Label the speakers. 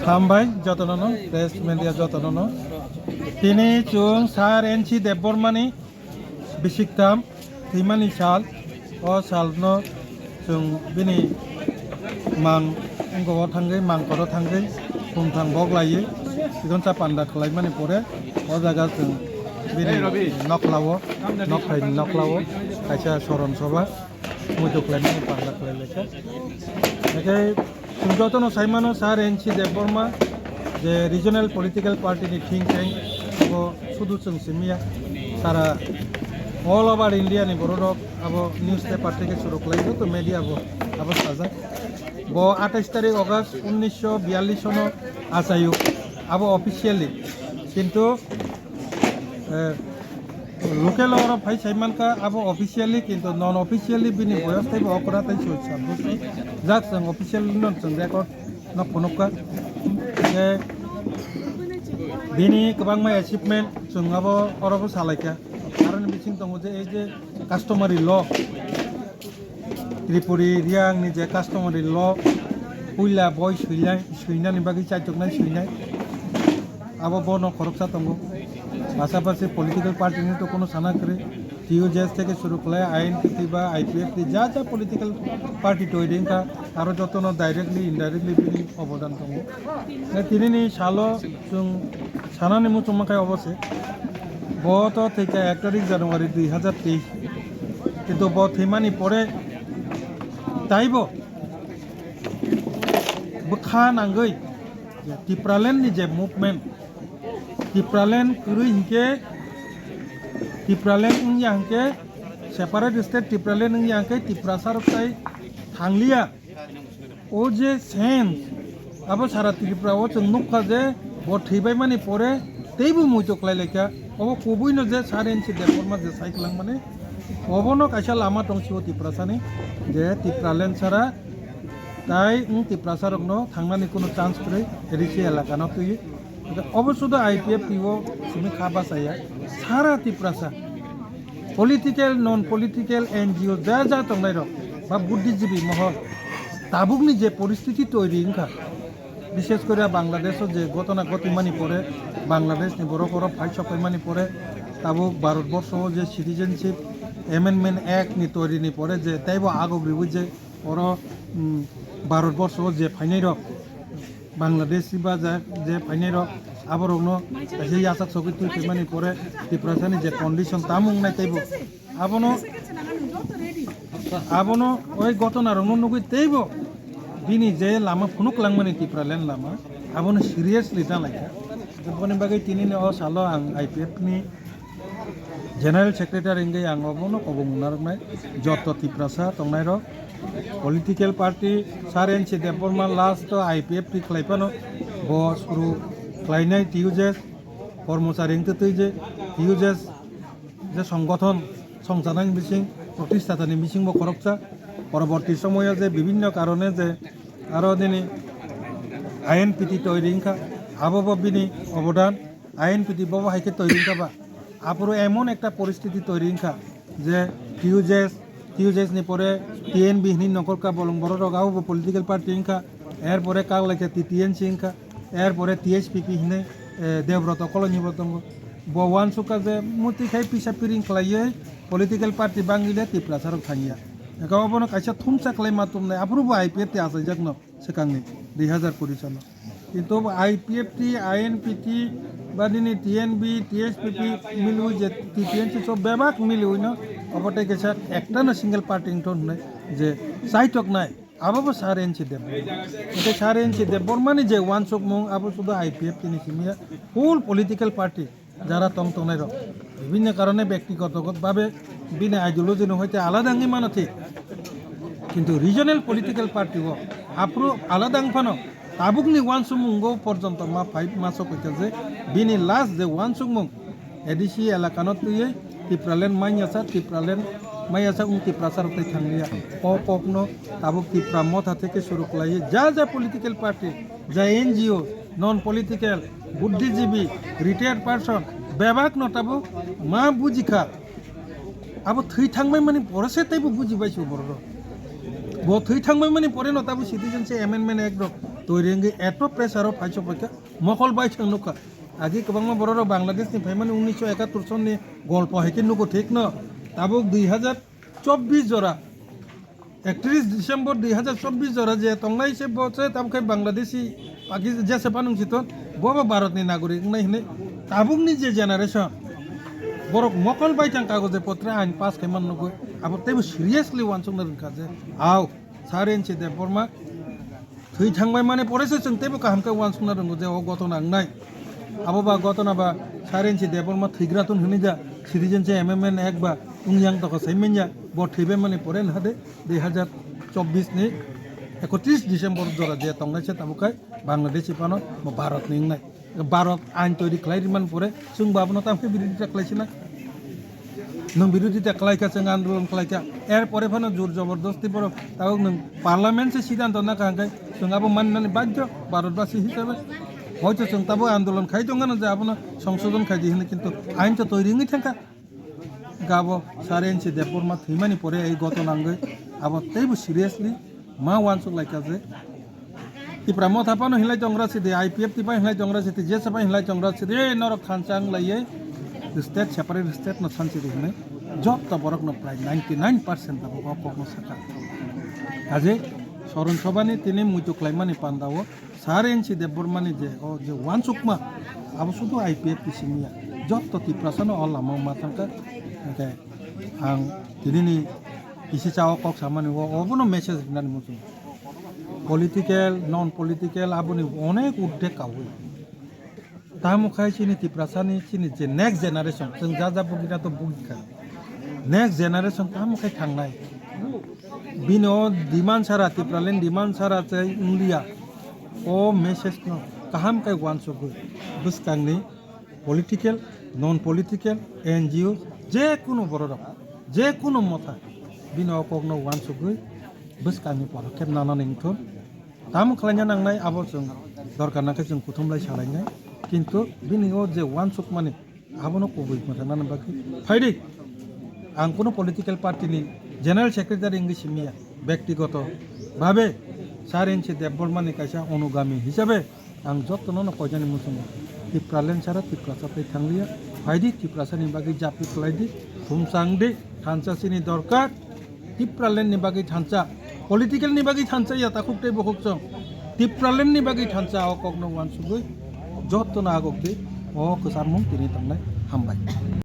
Speaker 1: হামবাই যতননো press media যতননো তিনি চুং সার NC দেববর্মানি বিसिकताम थैमानि साल अ सालनो जों बिनि मां अंगआव थांगै मांखराव थांगै बुंथां बग लायो बेखौनो सा पान्दा खालायमानि परे अ जायगा जों बिनि नखलावो नखलावो खायसे सरन सभा मुदु खालायमानि पान्दा खालायलायखा बेखाय जों जतनो साइमानो सार एनसि देबबर्मा जे रिजनल पलिटिकल पार्टीनि थिंक टैंक अब सुदु जों सिमिया सारा ऑल ओवर इंडिया नि बरोडक अब न्यूज पेपर থেকে শুরু খাইছো তো মিডিয়া अब साजा बो 28 तारिख अगस्त 1942 सनो आसायो अब ऑफिशियली किंतु लोकल और भाई साइमान का अब ऑफिशियली किंतु नॉन ऑफिशियली बिनि बयस्ताय बकरा ताय साबुसो जाक जों ऑफिशियली नन जों रेकर्ड न फनका जे बिनि गोबां मा अचिवमेंट जों अब अरबो सालायका कारण बिथिं दङ जे এই যে কাস্টমারি ল त्रिपुरी रियांनि जे कास्टमारि ल हुइला बय सैनानि बागै चाइजोबनाय सैनाय अब बन खरकसा दङ पाशापाशि पलिटिकल पार्टीनि तो कोनो सानाखरे টিউজেস থেকে শুরু করে আইএনপিটি বা আইপিএফটি যা যা পলিটিক্যাল পার্টি তৈরি का आरो जतनो डाइरेक्टली इनडाइरेक्टली बिनि अबदान दङ तिनिनि सालो जों सानानि मुचुमाखाय अबसे बहुत थैका 1 तारिख জানুয়ারি 2023 কিন্তু ব थैमानि परे ताइबो बखानांगै टिप्रालेण्डनि जे मुभमेन्ट टिप्रालेण्ड कुरु हिंके टिप्रालेण्ड इंके सेपारेट स्टेट टिप्रालेण्ड इंके टिप्रासारताय थांलिया ओ जे सेन्स अब सारा त्रिपुराव जों नुखा जे ब थैबाय मानि परे तैबो मुजोख्लायलायखा अब कबैनो जे सार एनसि देबबर्मा जे साइख्लां माने अबनो कायसा लामा दंसिबो टिप्रासानि जे टिप्रालेण्ड सारा ताई टिप्रासारकनो थांनानै कोनो चान्स फ्रै एरिसि एलाकानो तुयो अबसुद आईपीएफ पिओ सिमी खाबा साया सारा टिप्रासा पलिटिकल नन पलिटिकल एनजिओ जा जा दंनाय र बा बुद्धिजीवी महल ताबुकनि जे परिस्थिति तैरि इंखा विशेष করে বাংলাদেশও যে ঘটনা ঘটিমানি পরে বাংলাদেশনি বড় ফাইট সপাইমানি পরে তাবুক ভারতবর্ষ যে সিটিজেনশিপ এমেন্ডমেন্ট অ্যাক্ট নি তৈরিনি পরে যে তাইব আগগ্রিবু যে ওর ভারতবর্ষ যে ফাইনাই রক বাংলাদেশি বা যে ফাইনাই রক আবরনো সেই আসাক সকি তুই ফেমানি পরে ত্রিপুরাসানি যে কন্ডিশন তামুং নাই তাইব আবনো ওই ঘটনা রং নগুই তাইব बिनि जे लामा फुनुक लांमानि टिप्रालेण्ड लामा आबनो सिरियासलि दालायखा जोंनि बागै तिनिनि अ सालो आं आईपीएफ नि जनरल सेक्रेटारि इंगै आं अबनो कबुंनारनाय जत टिप्रासा तंनाय र पलिटिकल पार्टी सार एनसि देबबर्मा लास्ट आईपीएफ टी खलायपानो ब सुरु खलायनाय टिउजेस कर्मचारि इंतै जे टिउजेस जे संगठन संजानाय मिसिं प्रतिष्ठातानि मिसिं ब खरकसा পরবর্তী সময়ে যে বিভিন্ন কারণে যে আরও দিনই আইএনপিটি তৈরিংখা আবহাওয়া বিনি অবদান আইএনপিটি বাবা হাইকে তৈরিংখা আপুরো এমন একটা পরিস্থিতি তৈরিংখা যে টিউজেসনি পরে টিএনবি হিনি নকরকা বলং বড় রগাও পলিটিক্যাল পার্টি ইংখা এরপরে কাল লেখে টিএনসি ইংখা এরপরে টিএসপিপি হিনে দেবব্রত কলনিবতঙ্গ বওয়ান সুকা যে মুতি খাই পিসা পিরিং খালাইয়ে পলিটিক্যাল পার্টি বাঙ্গিলে টিপ্রাসারক থাঙিয়া गावबोनो कायसा थुमसा खालायमा तुमनाय आफोरबो आईपीएफ टी आसाय जागनो सिगांनि 2020 सानाव किन्तु आईपीएफ टी आईएनपीटी बा दिनै टीएनबी टीएसपीपी मिलु जे टीएनसी सब बेबाक मिलुइनो अबते गेसा एकटानो सिंगल पार्टी तो होननाय जे साइटक नाय आबाबो सार एनसि देबबर्मा सार एनसि देबबर्मानि जे वानसक मुं आबो सुदा आईपीएफ टी नि सिमिया ফুল पलिटिकल पार्टी যারা তংতংনাই র বিভিন্ন কারণে ব্যক্তিগতভাবে বিনা আইডিওলজি হইতে আলাদা আঙ্গি মানো ঠিক কিন্তু রিজনাল পলিটিক্যাল পার্টি আপ্রু আলাদা আংফানো তাবুকনি ওয়ান সুমুঙ্গো পর্যন্ত মা 5 মাসও কইতে যে বিনি লাস্ট যে ওয়ান সুমুং এডিসি এলাকানো তুই টিপ্রালেন মাইয়াসা টিপ্রাসারতে থাংলিয়া কপনো তাবুক টিপ্রা মথা থেকে শুরু কলাই যা যা পলিটিক্যাল পার্টি যা এনজিও নন পলিটিক্যাল बुद्धिजीवी रिटायार्ड पार्सन बेबाक नटाबो मा बुजिखा अब थै थांबाय माने बरसे ताइबो बुजिबायसो बर bo thui thangbai mani pore no tabu citizenship amendment act rok toirengi eto pressure of phaisok paika mokol bai chang nuka agi kabangma borok Bangladesh ni phaimani 1971 son ni golpo hekin nuko ঠিক না তাবুক 2024 জরা 31 December 2024 জরা যে তংনাই সে বছে তাবখাই বাংলাদেশি পাকিস্তান যে সে পানুং চিতন ববা ভারতনি নাগরিক নাই হনে তাবুকনি যে generation borok mokol bai chang kagoje potre ain pass kaiman nugo abo tebo seriously wansung na ringka je aw saren che de borma thui thangbai mane porese chung tebo kaham ka wansung na ringo je o gotona nai abo ba gotona ba saren che de borma thigratun huni ja citizen che mmn ekba ungyang to saimenja bo thibe mane pore na de 2024 ni 31 December জরা যে তংনাই সে তাবুকাই Bangladeshi পানো Bharat Ning নাই ভারত আইন তৈরি খাইমান পরে जों বাবনো তামকে বিরোধিতা খাইছি না নং বিরোধিতা খাইকা जों আন্দোলন খাইকা এর পরে ফানো জোর জবরদস্তি পর তাও নং পার্লামেন্ট সে সিদ্ধান্ত না কাঙ্গাই जों আবো মাননানি বাধ্য ভারতবাসী হিসেবে হয়তো जों তাবো আন্দোলন খাই দঙ্গানো যে আপনা সংশোধন খাই দিহিনে কিন্তু আইন তো তৈরি নই থাকা গাবো সারেনসি দেববর্মা থিমানি পরে এই গত নাঙ্গই আবো তেইবো seriously ma wansuk laika je tipra mo thapano hilai tongra sidi IPF tipa hilai tongra sidi je sapa hilai tongra sidi norok khanchang laiye state separate state no sanchi dihne job ta borok no pray 99% ta bok no saka aje soron sobani tini muitu klaimani pandawo sarensi debormani je o je wansukma abo sudu IPF tisimia job to tipra sano olla mo matangka ke ang tinini isi cawo kok sama nih, obono message nani musuh. Political, non political, aboni onek udah kau. Tamu kai sini tiprasani sini je next generation, sengaja bukina to bukan. Next generation tamu kai thangnai. Bino demand sara tipralen demand sara cai India. O message no kaham kai wansuk. Bus kangni political, non political, NGO, je kuno borok, je kuno mota. Bino kogno wansugui bus kami poro kem nana ningthon tamu khalanya nangnai abo जों दरकार नाके जों कुथुमलाय सालायनाय किन्तु बिनिओ जे वानसुक माने आबोनो कबुइ मथाना बाकी फाइदि आं कोनो पलिटिकल पार्टीनि जेनारेल सेक्रेटारि इंग्लिश मिया व्यक्तिगत भावे सारेनसि देबबर्मानि कायसा अनुगामी हिसाबै आं जत्तनो न कयजानि मुसुं तिप्रालेन सारा तिप्रासापै थांलिया फाइदि तिप्रासानि बागै जापि खलायदि थुमसांदि थानसासिनि दरकार tipralen ni bagi thansa political ni bagi thansa ya takuk te bokok chong tipralen ni bagi thansa o kogno wansugui jotto na agok de o kusarmung tini tangnai hambai